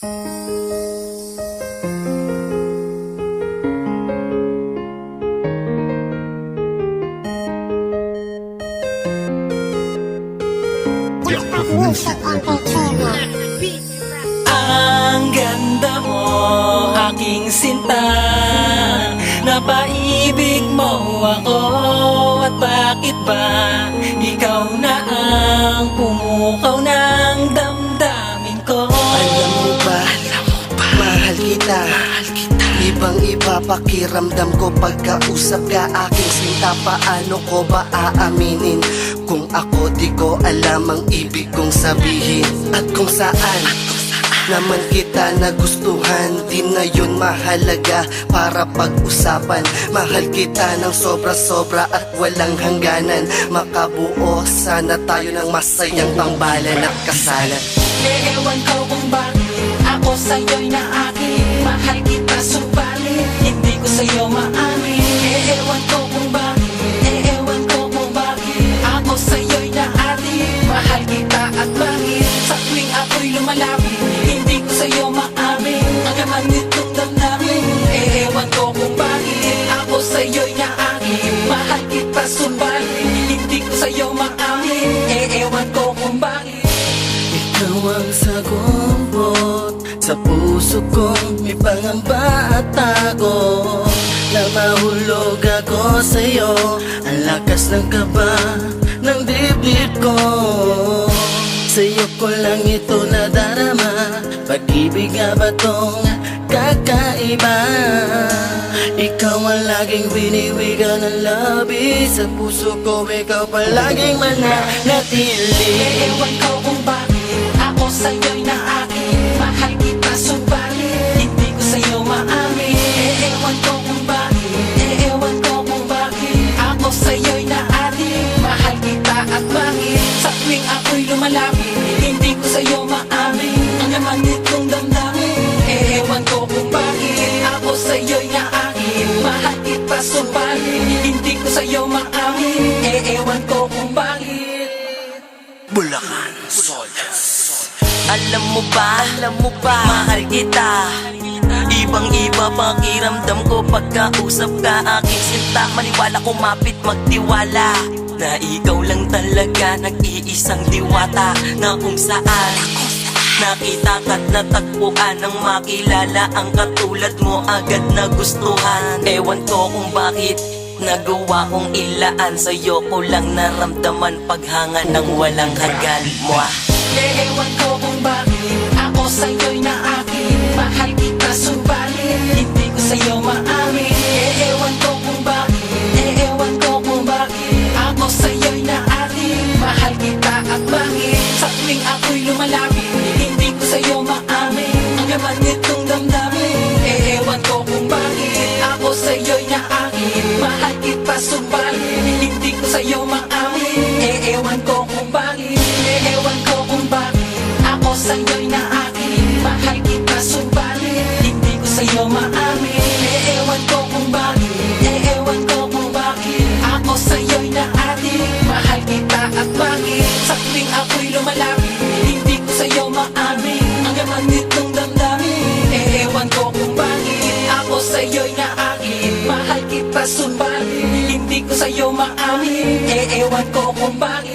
Ang ganda mo, aking sinta, napaibig mo ako. At bakit ba ikaw na ang pumukaw ng damdamin ko? Alam mo ba, mahal kita. Ibang-iba pakiramdam ko pagkausap ka aking sinta. Paano ko ba aaminin kung ako di ko alam ang ibig kong sabihin? At kung saan naman kita nagustuhan, di na yun mahalaga para pag-usapan. Mahal kita ng sobra-sobra at walang hangganan. Makabuo sana tayo ng masayang pangbalan at kasalan. Ewan ko kung bakit ako sa'yo'y naakit. Mahal kita subalit hindi ko sa'yo maamin. Ewan ko kung bakit, ewan ko kung bakit ako sa'yo'y naakit. Mahal kita at bakit sa tuwing ako'y lumalapit hindi ko sa'yo maamin. Ang laman nitong damdamin. Ewan ko kung bakit ako sa'yo'y naakit. Mahal kita subalit hindi ko sa'yo maamin. Ewan ko kung bakit. Ikaw ang sagumpot sa puso kong may pangamba at tago, na mahulog ako sa'yo. Ang lakas ng kaba ng dibdib ko, sa'yo ko lang ito nadarama. Pag-ibig nga ba tong kakaiba? Ikaw ang laging biniwigan ng labi. Sa puso ko ikaw palaging mananatili. Ewan ko kung bakit ako sa'yo'y naakit. Mahal kita subalit hindi ko sa'yo maamin. Ewan ko kung bakit, ewan ko kung bakit ako sa'yo'y naakit. Mahal kita at bakit sa tuwing ako'y lumalapit hindi ko sa'yo maamin. Ang laman nitong damdamin. Ewan ko kung bakit ako sa'yo'y naakit. Mahal kita subalit hindi ko sa'yo maamin. Ewan ko kung bakit. Bulacan Soldiers. Alam mo ba, mahal kita. Ibang-iba pakiramdam ko pagkausap ka aking sinta. Maniwala, kumapit, magtiwala na ikaw lang talaga nag-iisang diwata. Na kung saan nakita ka't natagpuan ng makilala ang katulad mo agad nagustuhan. Ewan ko kung bakit nagawa kong ilaan, sa'yo ko lang naramdaman paghanga ng walang hanggan mo. Ewan ko kung bakit ako sa'yo'y naakit. Mahal kita subalit hindi ko sa'yo maamin. Ewan ko kung bakit, ewan ko kung bakit ako sa'yo'y naakit. Mahal kita at bakit sa tuwing ako'y lumalapit hindi ko sa'yo maamin. Ang laman nitong damdamin. Ewan ko kung bakit ako sa'yo'y naakit. Mahal kita subalit hindi ko sa'yo maamin. Ewan ko kung bakit, ewan ko kung bakit ako sa'yo'y naakit. Mahal kita subalit hindi ko sa'yo maamin. Ewan ko kung bakit, ewan ko kung bakit ako sa'yo'y naakit. Mahal kita at bakit sa tuwing ako'y lumalapit hindi ko sa'yo maamin. Ang laman nitong damdamin. Ewan ko kung bakit ako sa'yo'y naakit. Mahal kita subalit hindi ko sa'yo maamin. Ewan ko kung bakit.